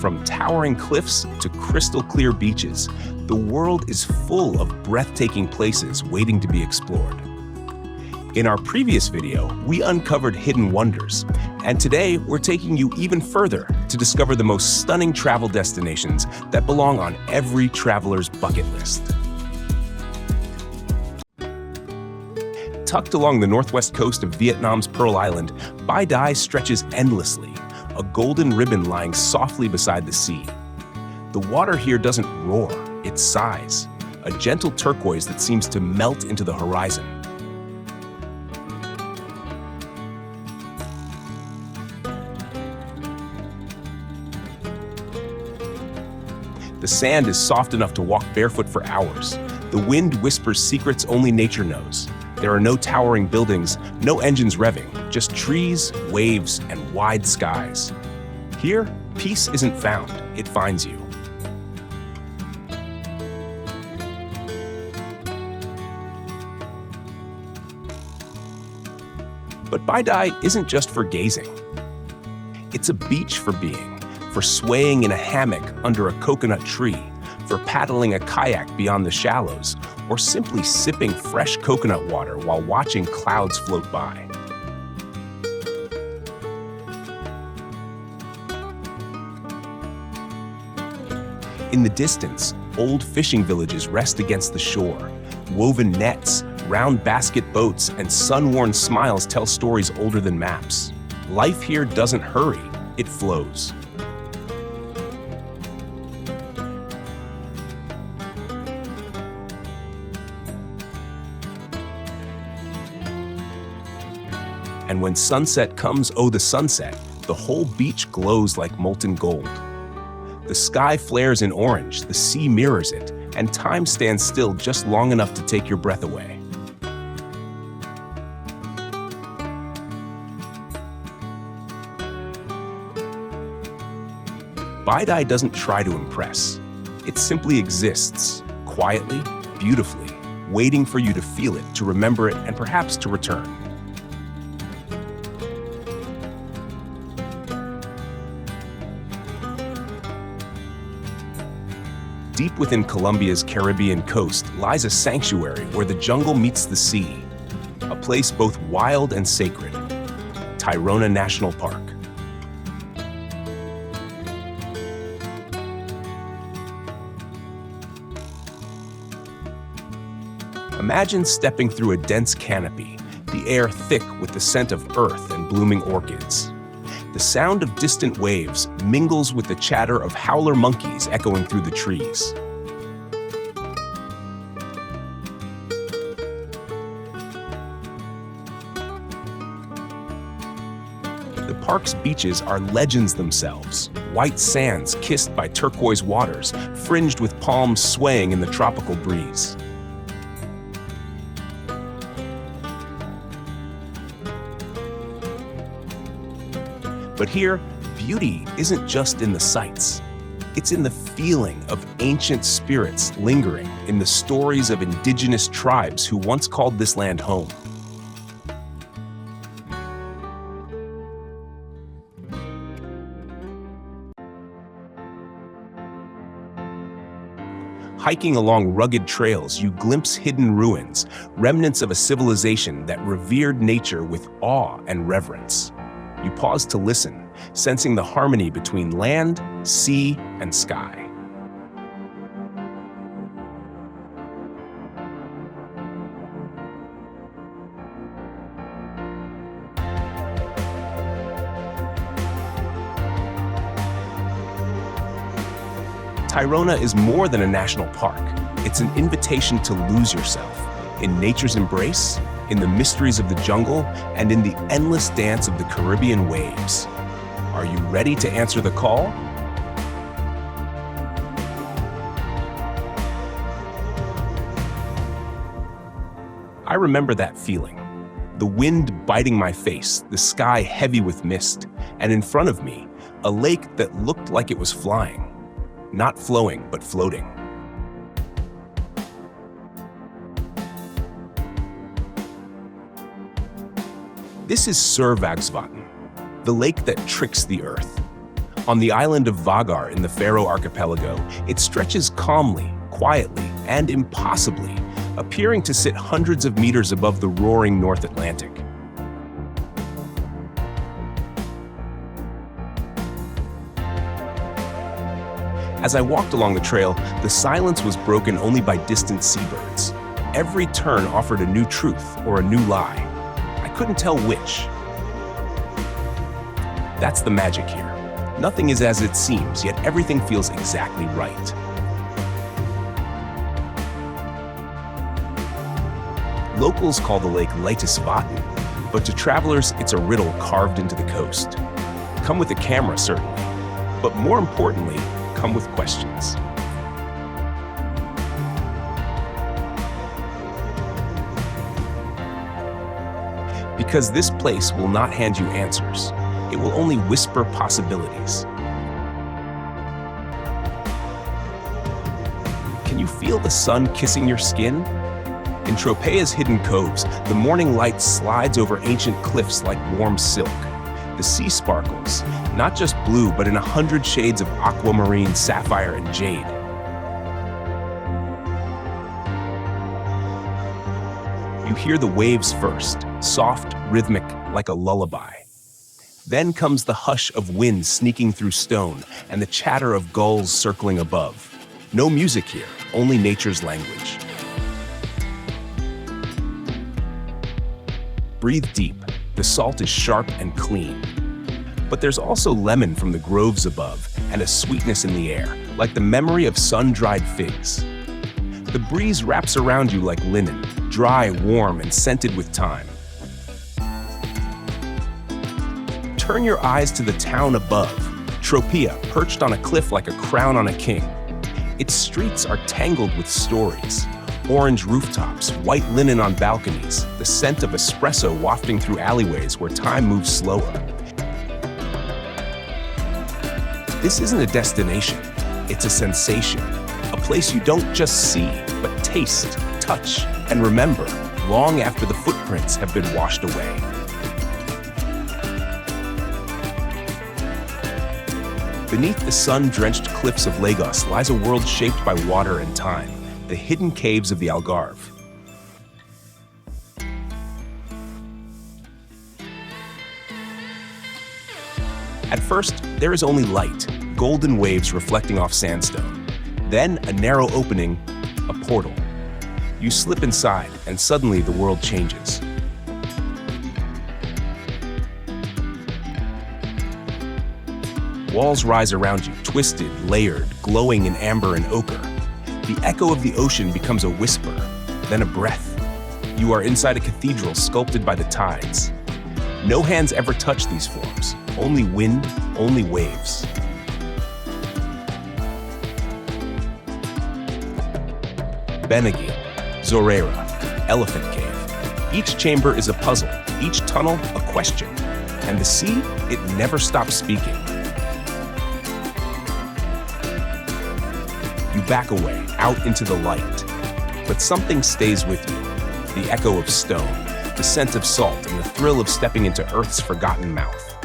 From towering cliffs to crystal clear beaches, the world is full of breathtaking places waiting to be explored. In our previous video, we uncovered hidden wonders, and today we're taking you even further to discover the most stunning travel destinations that belong on every traveler's bucket list. Tucked along the northwest coast of Vietnam's Pearl Island, Bai Dai stretches endlessly, a golden ribbon lying softly beside the sea. The water here doesn't roar, it sighs, a gentle turquoise that seems to melt into the horizon. The sand is soft enough to walk barefoot for hours. The wind whispers secrets only nature knows. There are no towering buildings, no engines revving, just trees, waves, and wide skies. Here, peace isn't found, it finds you. But Bai Dai isn't just for gazing. It's a beach for being, for swaying in a hammock under a coconut tree, for paddling a kayak beyond the shallows, or simply sipping fresh coconut water while watching clouds float by. In the distance, old fishing villages rest against the shore. Woven nets, round basket boats, and sun-worn smiles tell stories older than maps. Life here doesn't hurry, it flows. And when sunset comes, oh the sunset, the whole beach glows like molten gold. The sky flares in orange, the sea mirrors it, and time stands still just long enough to take your breath away. Bai Dai doesn't try to impress. It simply exists, quietly, beautifully, waiting for you to feel it, to remember it, and perhaps to return. Deep within Colombia's Caribbean coast lies a sanctuary where the jungle meets the sea, a place both wild and sacred, Tayrona National Park. Imagine stepping through a dense canopy, the air thick with the scent of earth and blooming orchids. The sound of distant waves mingles with the chatter of howler monkeys echoing through the trees. The park's beaches are legends themselves, white sands kissed by turquoise waters, fringed with palms swaying in the tropical breeze. But here, beauty isn't just in the sights. It's in the feeling of ancient spirits lingering, in the stories of indigenous tribes who once called this land home. Hiking along rugged trails, you glimpse hidden ruins, remnants of a civilization that revered nature with awe and reverence. You pause to listen, sensing the harmony between land, sea, and sky. Tayrona is more than a national park. It's an invitation to lose yourself in nature's embrace, in the mysteries of the jungle, and in the endless dance of the Caribbean waves. Are you ready to answer the call? I remember that feeling. The wind biting my face, the sky heavy with mist, and in front of me, a lake that looked like it was flying. Not flowing, but floating. This is Sørvágsvatn, the lake that tricks the earth. On the island of Vagar in the Faroe Archipelago, it stretches calmly, quietly, and impossibly, appearing to sit hundreds of meters above the roaring North Atlantic. As I walked along the trail, the silence was broken only by distant seabirds. Every turn offered a new truth or a new lie. I couldn't tell which. That's the magic here. Nothing is as it seems, yet everything feels exactly right. Locals call the lake Leitisvatn, but to travelers, it's a riddle carved into the coast. Come with a camera, certainly, but more importantly, come with questions. Because this place will not hand you answers. It will only whisper possibilities. Can you feel the sun kissing your skin? In Tropea's hidden coves, the morning light slides over ancient cliffs like warm silk. The sea sparkles, not just blue, but in 100 shades of aquamarine, sapphire, and jade. You hear the waves first, soft, rhythmic, like a lullaby. Then comes the hush of wind sneaking through stone and the chatter of gulls circling above. No music here, only nature's language. Breathe deep. The salt is sharp and clean. But there's also lemon from the groves above and a sweetness in the air, like the memory of sun-dried figs. The breeze wraps around you like linen, dry, warm, and scented with time. Turn your eyes to the town above, Tropea, perched on a cliff like a crown on a king. Its streets are tangled with stories. Orange rooftops, white linen on balconies, the scent of espresso wafting through alleyways where time moves slower. This isn't a destination, it's a sensation. A place you don't just see, but taste, touch, and remember long after the footprints have been washed away. Beneath the sun-drenched cliffs of Lagos lies a world shaped by water and time, the hidden caves of the Algarve. At first, there is only light, golden waves reflecting off sandstone. Then a narrow opening, a portal. You slip inside, and suddenly the world changes. Walls rise around you, twisted, layered, glowing in amber and ochre. The echo of the ocean becomes a whisper, then a breath. You are inside a cathedral sculpted by the tides. No hands ever touch these forms. Only wind, only waves. Benagi, Zorera, Elephant Cave. Each chamber is a puzzle, each tunnel a question. And the sea, it never stops speaking. You back away, out into the light. But something stays with you. The echo of stone, the scent of salt, and the thrill of stepping into Earth's forgotten mouth.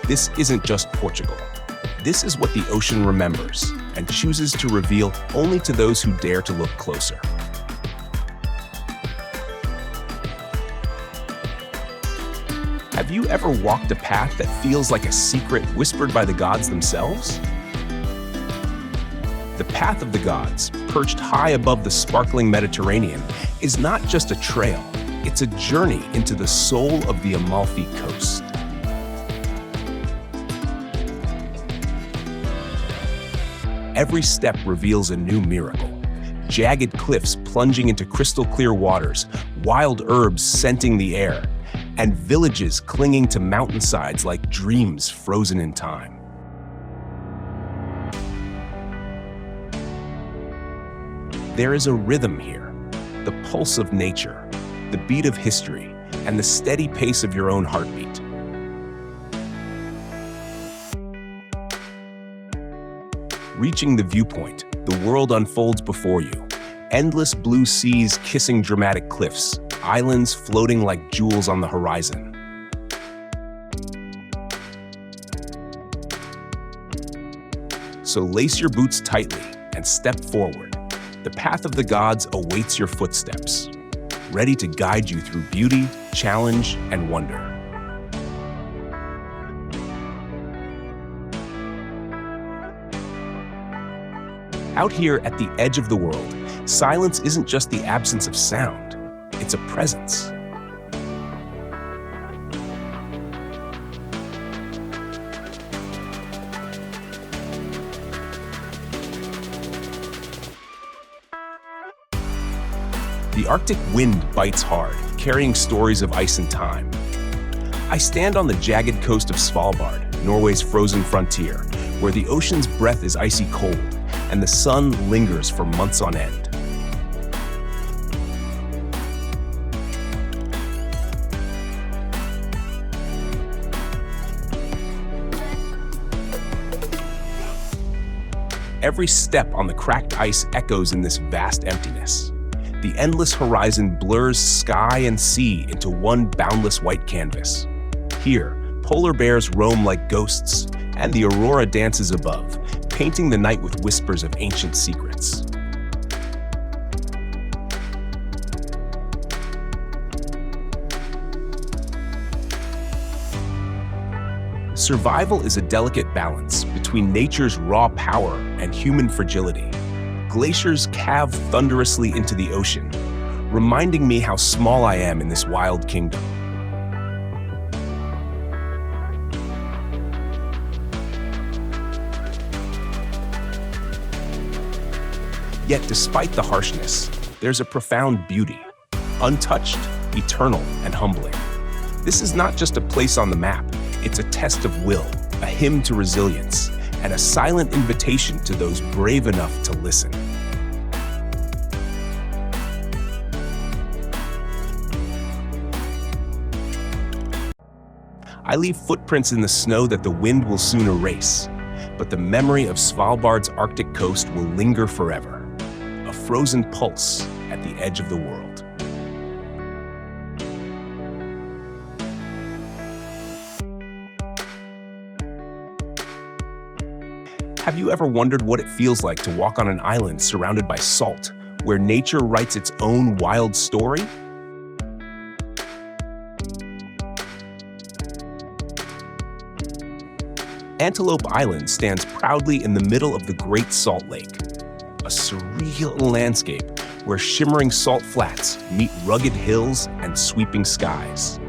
This isn't just Portugal. This is what the ocean remembers and chooses to reveal only to those who dare to look closer. Have you ever walked a path that feels like a secret whispered by the gods themselves? The path of the gods, perched high above the sparkling Mediterranean, is not just a trail, it's a journey into the soul of the Amalfi Coast. Every step reveals a new miracle. Jagged cliffs plunging into crystal clear waters, wild herbs scenting the air, and villages clinging to mountainsides like dreams frozen in time. There is a rhythm here, the pulse of nature, the beat of history, and the steady pace of your own heartbeat. Reaching the viewpoint, the world unfolds before you. Endless blue seas kissing dramatic cliffs, islands floating like jewels on the horizon. So lace your boots tightly and step forward. The path of the gods awaits your footsteps, ready to guide you through beauty, challenge, and wonder. Out here at the edge of the world, silence isn't just the absence of sound, it's a presence. The Arctic wind bites hard, carrying stories of ice and time. I stand on the jagged coast of Svalbard, Norway's frozen frontier, where the ocean's breath is icy cold and the sun lingers for months on end. Every step on the cracked ice echoes in this vast emptiness. The endless horizon blurs sky and sea into one boundless white canvas. Here, polar bears roam like ghosts, and the aurora dances above, painting the night with whispers of ancient secrets. Survival is a delicate balance between nature's raw power and human fragility. Glaciers calve thunderously into the ocean, reminding me how small I am in this wild kingdom. Yet despite the harshness, there's a profound beauty, untouched, eternal, and humbling. This is not just a place on the map, it's a test of will, a hymn to resilience, and a silent invitation to those brave enough to listen. I leave footprints in the snow that the wind will soon erase, but the memory of Svalbard's Arctic coast will linger forever, a frozen pulse at the edge of the world. Have you ever wondered what it feels like to walk on an island surrounded by salt, where nature writes its own wild story? Antelope Island stands proudly in the middle of the Great Salt Lake, a surreal landscape where shimmering salt flats meet rugged hills and sweeping skies.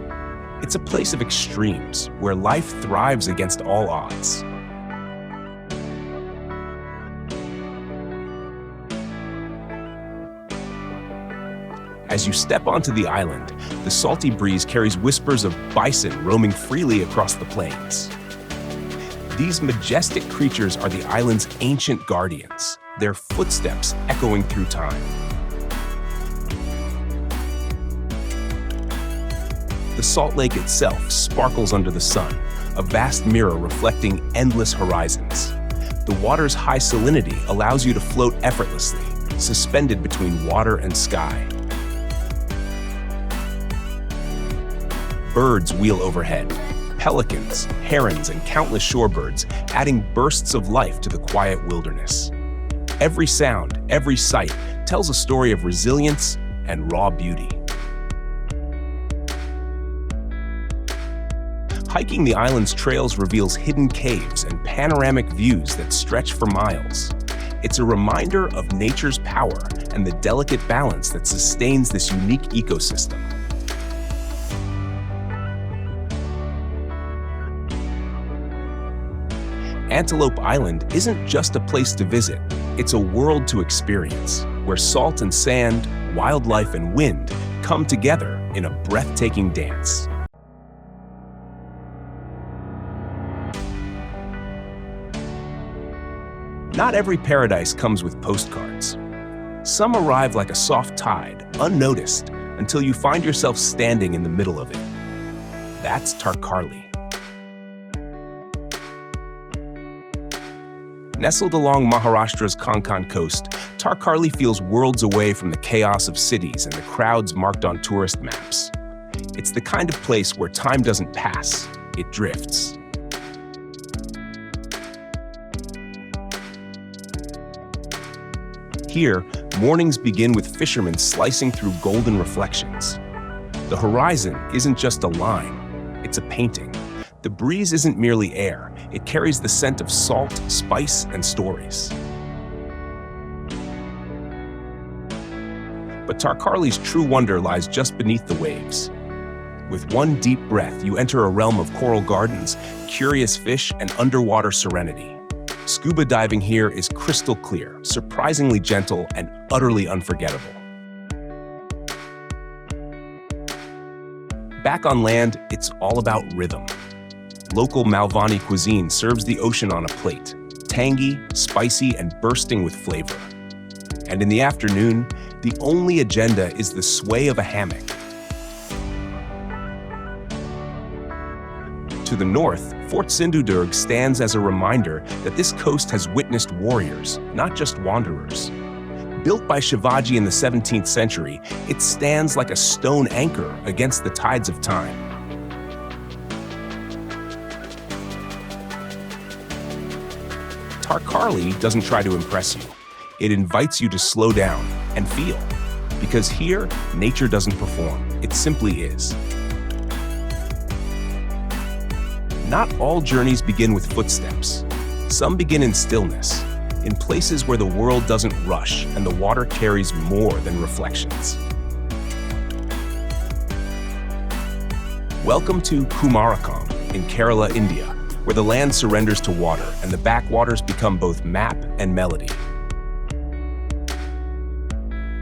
It's a place of extremes where life thrives against all odds. As you step onto the island, the salty breeze carries whispers of bison roaming freely across the plains. These majestic creatures are the island's ancient guardians, their footsteps echoing through time. The Salt Lake itself sparkles under the sun, a vast mirror reflecting endless horizons. The water's high salinity allows you to float effortlessly, suspended between water and sky. Birds wheel overhead, pelicans, herons, and countless shorebirds, adding bursts of life to the quiet wilderness. Every sound, every sight tells a story of resilience and raw beauty. Hiking the island's trails reveals hidden caves and panoramic views that stretch for miles. It's a reminder of nature's power and the delicate balance that sustains this unique ecosystem. Antelope Island isn't just a place to visit, it's a world to experience, where salt and sand, wildlife and wind come together in a breathtaking dance. Not every paradise comes with postcards. Some arrive like a soft tide, unnoticed, until you find yourself standing in the middle of it. That's Tarkarli. Nestled along Maharashtra's Konkan coast, Tarkarli feels worlds away from the chaos of cities and the crowds marked on tourist maps. It's the kind of place where time doesn't pass, it drifts. Here, mornings begin with fishermen slicing through golden reflections. The horizon isn't just a line, it's a painting. The breeze isn't merely air, it carries the scent of salt, spice, and stories. But Tarkarli's true wonder lies just beneath the waves. With one deep breath, you enter a realm of coral gardens, curious fish, and underwater serenity. Scuba diving here is crystal clear, surprisingly gentle, and utterly unforgettable. Back on land, it's all about rhythm. Local Malvani cuisine serves the ocean on a plate, tangy, spicy, and bursting with flavor. And in the afternoon, the only agenda is the sway of a hammock. To the north, Fort Sindhudurg stands as a reminder that this coast has witnessed warriors, not just wanderers. Built by Shivaji in the 17th century, it stands like a stone anchor against the tides of time. Tarkarli doesn't try to impress you. It invites you to slow down and feel. Because here, nature doesn't perform, it simply is. Not all journeys begin with footsteps. Some begin in stillness, in places where the world doesn't rush and the water carries more than reflections. Welcome to Kumarakom in Kerala, India, where the land surrenders to water and the backwaters become both map and melody.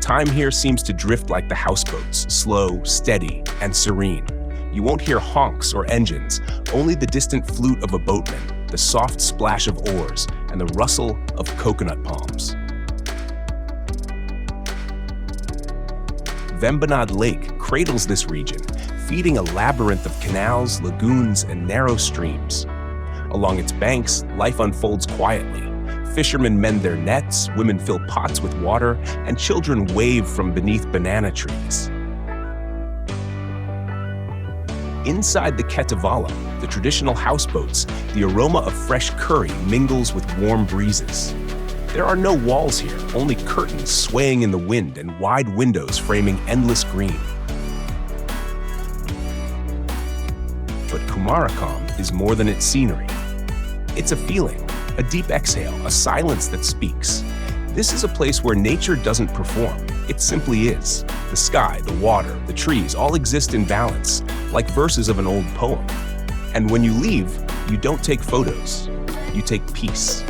Time here seems to drift like the houseboats, slow, steady, and serene. You won't hear honks or engines, only the distant flute of a boatman, the soft splash of oars, and the rustle of coconut palms. Vembanad Lake cradles this region, feeding a labyrinth of canals, lagoons, and narrow streams. Along its banks, life unfolds quietly. Fishermen mend their nets, women fill pots with water, and children wave from beneath banana trees. Inside the Ketavala, the traditional houseboats, the aroma of fresh curry mingles with warm breezes. There are no walls here, only curtains swaying in the wind and wide windows framing endless green. But Kumarakom is more than its scenery. It's a feeling, a deep exhale, a silence that speaks. This is a place where nature doesn't perform, it simply is. The sky, the water, the trees all exist in balance, like verses of an old poem. And when you leave, you don't take photos, you take peace.